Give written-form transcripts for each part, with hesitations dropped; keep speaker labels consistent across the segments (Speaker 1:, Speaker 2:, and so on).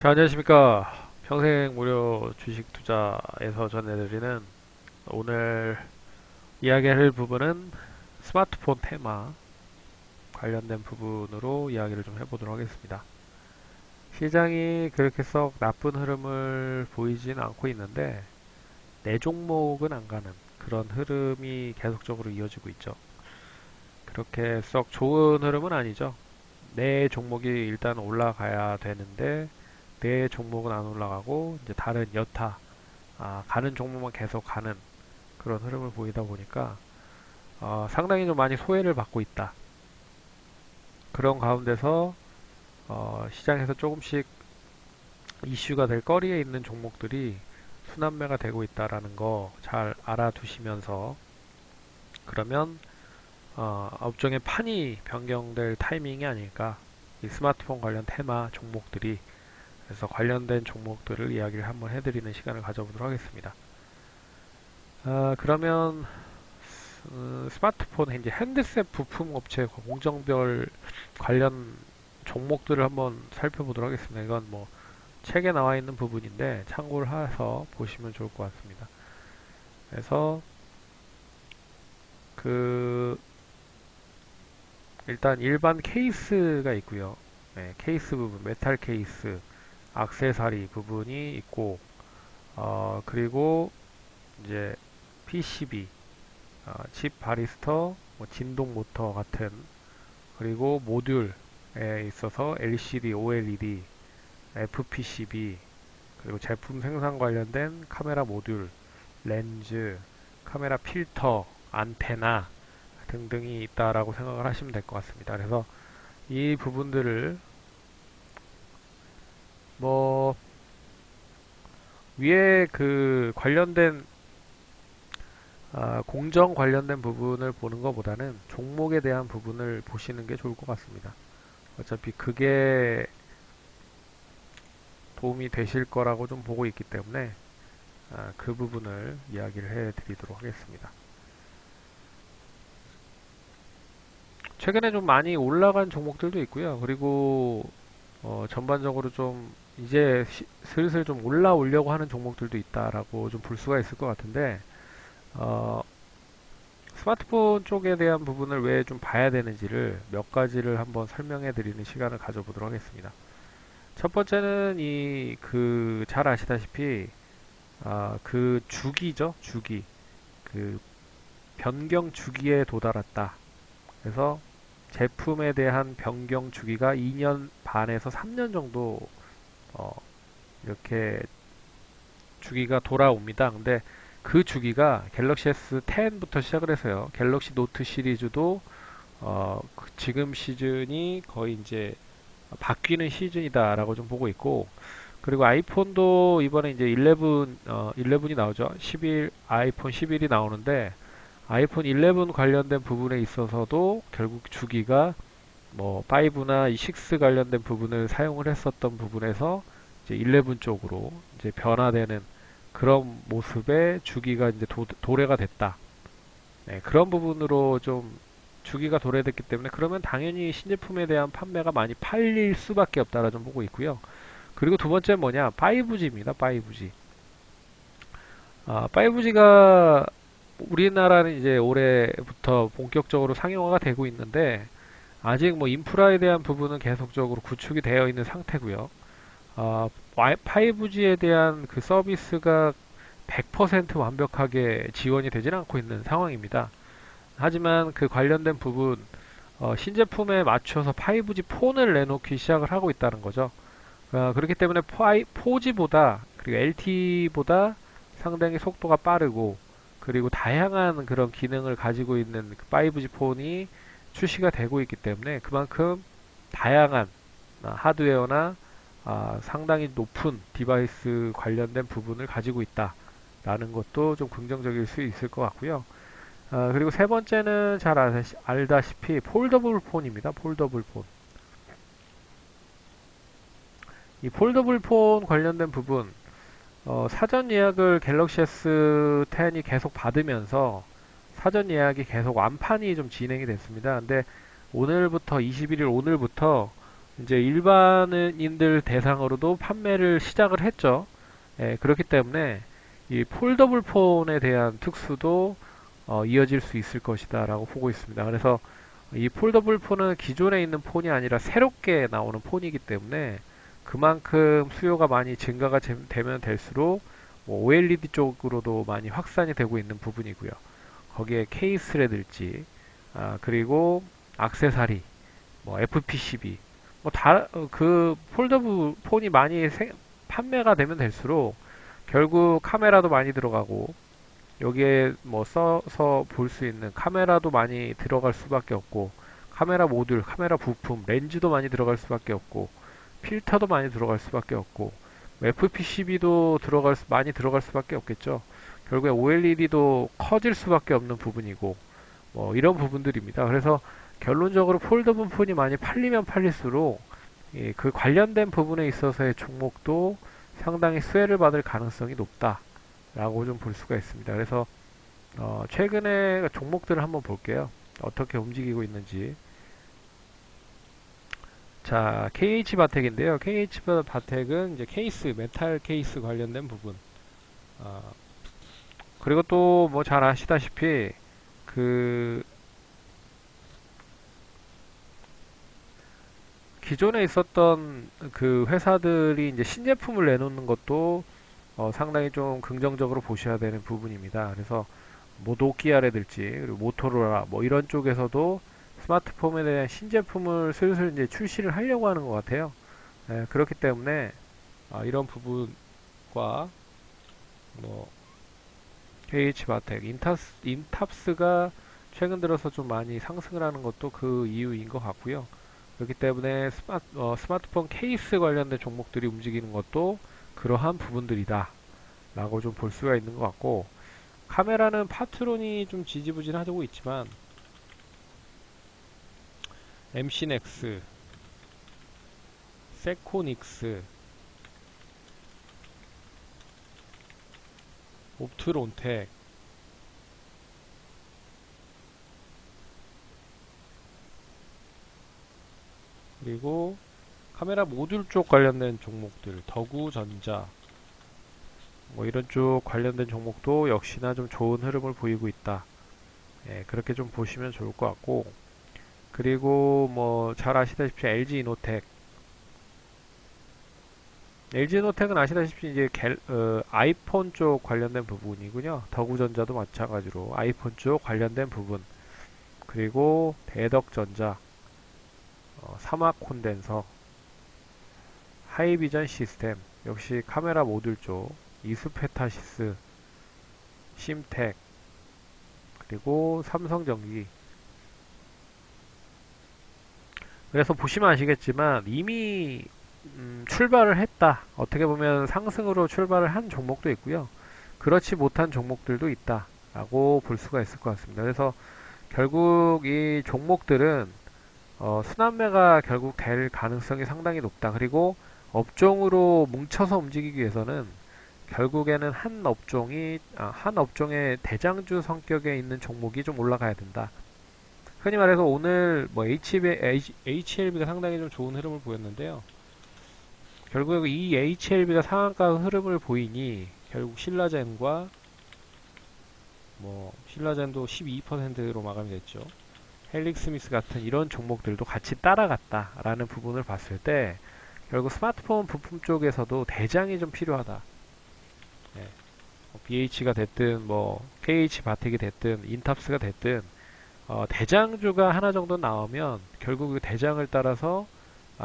Speaker 1: 자, 안녕하십니까. 평생 무료 주식 투자에서 전해드리는 오늘 이야기할 부분은 스마트폰 테마 관련된 부분으로 이야기를 좀 해보도록 하겠습니다. 시장이 그렇게 썩 나쁜 흐름을 보이진 않고 있는데 내 종목은 안 가는 그런 흐름이 계속적으로 이어지고 있죠. 그렇게 썩 좋은 흐름은 아니죠. 내 종목이 일단 올라가야 되는데 내 종목은 안 올라가고 이제 다른 여타 가는 종목만 계속 가는 그런 흐름을 보이다 보니까 상당히 좀 많이 소외를 받고 있다. 그런 가운데서 시장에서 조금씩 이슈가 될 거리에 있는 종목들이 순환매가 되고 있다라는 거 잘 알아두시면서 그러면 업종의 판이 변경될 타이밍이 아닐까. 이 스마트폰 관련 테마 종목들이 그래서 관련된 종목들을 이야기를 한번 해드리는 시간을 가져보도록 하겠습니다. 그러면 스마트폰 이제 핸드셋 부품 업체 공정별 관련 종목들을 한번 살펴보도록 하겠습니다. 이건 뭐 책에 나와 있는 부분인데 참고를 해서 보시면 좋을 것 같습니다. 그래서 그 일단 일반 케이스가 있고요. 네, 케이스 부분, 메탈 케이스, 액세서리 부분이 있고 그리고 이제 PCB, 칩 바리스터, 뭐 진동 모터 같은 그리고 모듈에 있어서 LCD, OLED, FPCB, 그리고 제품 생산 관련된 카메라 모듈, 렌즈, 카메라 필터, 안테나 등등이 있다라고 생각을 하시면 될 것 같습니다. 그래서 이 부분들을 뭐 위에 그 관련된 공정 관련된 부분을 보는 것보다는 종목에 대한 부분을 보시는 게 좋을 것 같습니다. 어차피 그게 도움이 되실 거라고 좀 보고 있기 때문에 그 부분을 이야기를 해 드리도록 하겠습니다. 최근에 좀 많이 올라간 종목들도 있고요. 그리고 전반적으로 좀 이제 슬슬 좀 올라오려고 하는 종목들도 있다라고 좀 볼 수가 있을 것 같은데 어, 스마트폰 쪽에 대한 부분을 왜 좀 봐야 되는지를 몇 가지를 한번 설명해 드리는 시간을 가져보도록 하겠습니다. 첫 번째는 이 그 잘 아시다시피 그 주기죠, 주기. 그 변경 주기에 도달했다. 그래서 제품에 대한 변경 주기가 2년 반에서 3년 정도 어, 이렇게 주기가 돌아옵니다. 근데 그 주기가 갤럭시 S10부터 시작을 해서요. 갤럭시 노트 시리즈도 지금 시즌이 거의 이제 바뀌는 시즌이다라고 좀 보고 있고, 그리고 아이폰도 이번에 이제 11이 나오죠. 11, 아이폰 11이 나오는데, 아이폰 11 관련된 부분에 있어서도 결국 주기가 뭐 5나 6 관련된 부분을 사용을 했었던 부분에서 이제 11 쪽으로 이제 변화되는 그런 모습의 주기가 이제 도래가 됐다. 네, 그런 부분으로 좀 주기가 도래됐기 때문에 그러면 당연히 신제품에 대한 판매가 많이 팔릴 수밖에 없다라 좀 보고 있고요. 그리고 두 번째는 뭐냐? 5G입니다. 5G. 5G가 우리나라는 이제 올해부터 본격적으로 상용화가 되고 있는데 아직 뭐 인프라에 대한 부분은 계속적으로 구축이 되어 있는 상태고요. 5G에 대한 그 서비스가 100% 완벽하게 지원이 되지는 않고 있는 상황입니다. 하지만 그 관련된 부분 신제품에 맞춰서 5G 폰을 내놓기 시작을 하고 있다는 거죠. 그렇기 때문에 4G보다 그리고 LTE보다 상당히 속도가 빠르고 그리고 다양한 그런 기능을 가지고 있는 5G 폰이 출시가 되고 있기 때문에 그만큼 다양한 하드웨어나 상당히 높은 디바이스 관련된 부분을 가지고 있다라는 것도 좀 긍정적일 수 있을 것 같고요. 그리고 세 번째는 잘 알다시피 폴더블 폰입니다. 폴더블 폰. 이 폴더블 폰 관련된 부분, 사전 예약을 갤럭시 S10이 계속 받으면서 사전 예약이 계속 완판이 좀 진행이 됐습니다. 근데 오늘부터 21일 오늘부터 이제 일반인들 대상으로도 판매를 시작을 했죠. 예, 그렇기 때문에 이 폴더블 폰에 대한 특수도 이어질 수 있을 것이다 라고 보고 있습니다. 그래서 이 폴더블 폰은 기존에 있는 폰이 아니라 새롭게 나오는 폰이기 때문에 그만큼 수요가 많이 증가가 되면 될수록 뭐 OLED 쪽으로도 많이 확산이 되고 있는 부분이고요. 거기에 케이스라든지 그리고 액세서리, 뭐 FPCB, 그 폴더블 폰이 많이 판매가 되면 될수록 결국 카메라도 많이 들어가고 여기에 뭐 써서 볼 수 있는 카메라도 많이 들어갈 수밖에 없고 카메라 모듈, 카메라 부품, 렌즈도 많이 들어갈 수밖에 없고 필터도 많이 들어갈 수밖에 없고 FPCB도 많이 들어갈 수밖에 없겠죠. 결국에 OLED도 커질 수밖에 없는 부분이고 뭐 이런 부분들입니다. 그래서 결론적으로 폴더블 폰이 많이 팔리면 팔릴수록 그 관련된 부분에 있어서의 종목도 상당히 수혜를 받을 가능성이 높다라고 좀 볼 수가 있습니다. 그래서 최근에 종목들을 한번 볼게요. 어떻게 움직이고 있는지. 자, KH 바텍인데요. KH 바텍은 이제 케이스, 메탈 케이스 관련된 부분. 어, 그리고 또 뭐 잘 아시다시피 그 기존에 있었던 그 회사들이 이제 신제품을 내놓는 것도 상당히 좀 긍정적으로 보셔야 되는 부분입니다. 그래서 뭐 노키아라든지 그리고 모토로라 뭐 이런 쪽에서도 스마트폰에 대한 신제품을 슬슬 이제 출시를 하려고 하는 것 같아요. 그렇기 때문에 이런 부분과 뭐 KH바텍, 인탑스가 최근 들어서 좀 많이 상승을 하는 것도 그 이유인 것 같고요. 그렇기 때문에 스마트폰 케이스 관련된 종목들이 움직이는 것도 그러한 부분들이다 라고 좀 볼 수가 있는 것 같고, 카메라는 파트론이 좀 지지부진하고 있지만 MC넥스, 세코닉스, 옵트론텍, 그리고 카메라 모듈 쪽 관련된 종목들 더구전자 뭐 이런 쪽 관련된 종목도 역시나 좀 좋은 흐름을 보이고 있다. 그렇게 좀 보시면 좋을 것 같고, 그리고 뭐 잘 아시다시피 LG노텍은 아시다시피 이제 아이폰 쪽 관련된 부분이군요. 더구전자도 마찬가지로 아이폰 쪽 관련된 부분, 그리고 대덕전자, 사막 콘덴서, 하이비전 시스템, 역시 카메라 모듈 쪽, 이스페타시스, 심텍, 그리고 삼성전기. 그래서 보시면 아시겠지만 이미 출발을 했다. 어떻게 보면 상승으로 출발을 한 종목도 있고요. 그렇지 못한 종목들도 있다. 라고 볼 수가 있을 것 같습니다. 그래서 결국 이 종목들은 순환매가 결국 될 가능성이 상당히 높다. 그리고 업종으로 뭉쳐서 움직이기 위해서는 결국에는 한 업종의 대장주 성격에 있는 종목이 좀 올라가야 된다. 흔히 말해서 오늘 뭐 HLB가 상당히 좀 좋은 흐름을 보였는데요. 결국 이 HLB가 상한가 흐름을 보이니 결국 신라젠도 12%로 마감이 됐죠. 헬릭스미스 같은 이런 종목들도 같이 따라갔다라는 부분을 봤을 때 결국 스마트폰 부품 쪽에서도 대장이 좀 필요하다. BH가 됐든 뭐 KH 바텍이 됐든 인탑스가 됐든 대장주가 하나 정도 나오면 결국 그 대장을 따라서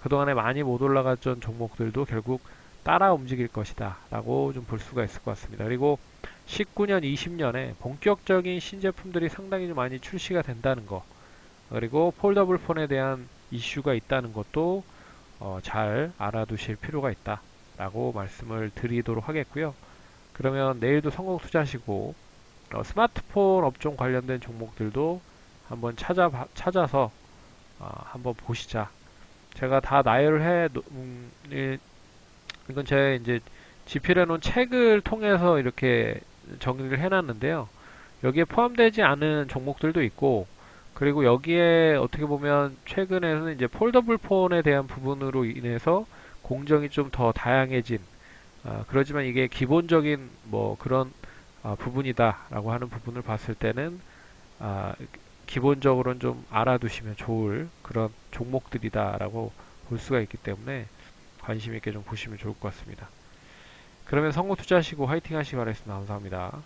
Speaker 1: 그동안에 많이 못 올라갔던 종목들도 결국 따라 움직일 것이다 라고 좀 볼 수가 있을 것 같습니다. 그리고 19년, 20년에 본격적인 신제품들이 상당히 좀 많이 출시가 된다는 거, 그리고 폴더블 폰에 대한 이슈가 있다는 것도 잘 알아두실 필요가 있다 라고 말씀을 드리도록 하겠고요. 그러면 내일도 성공 투자하시고 스마트폰 업종 관련된 종목들도 한번 찾아서 한번 보시자. 제가 다 나열을 이건 제 이제 집필해 놓은 책을 통해서 이렇게 정리를 해놨는데요. 여기에 포함되지 않은 종목들도 있고, 그리고 여기에 어떻게 보면 최근에는 이제 폴더블 폰에 대한 부분으로 인해서 공정이 좀 더 다양해진, 그렇지만 이게 기본적인 뭐 그런 부분이다라고 하는 부분을 봤을 때는 아, 기본적으로는 좀 알아두시면 좋을 그런 종목들이다라고 볼 수가 있기 때문에 관심 있게 좀 보시면 좋을 것 같습니다. 그러면 선고 투자하시고 화이팅 하시기 바라겠습니다. 감사합니다.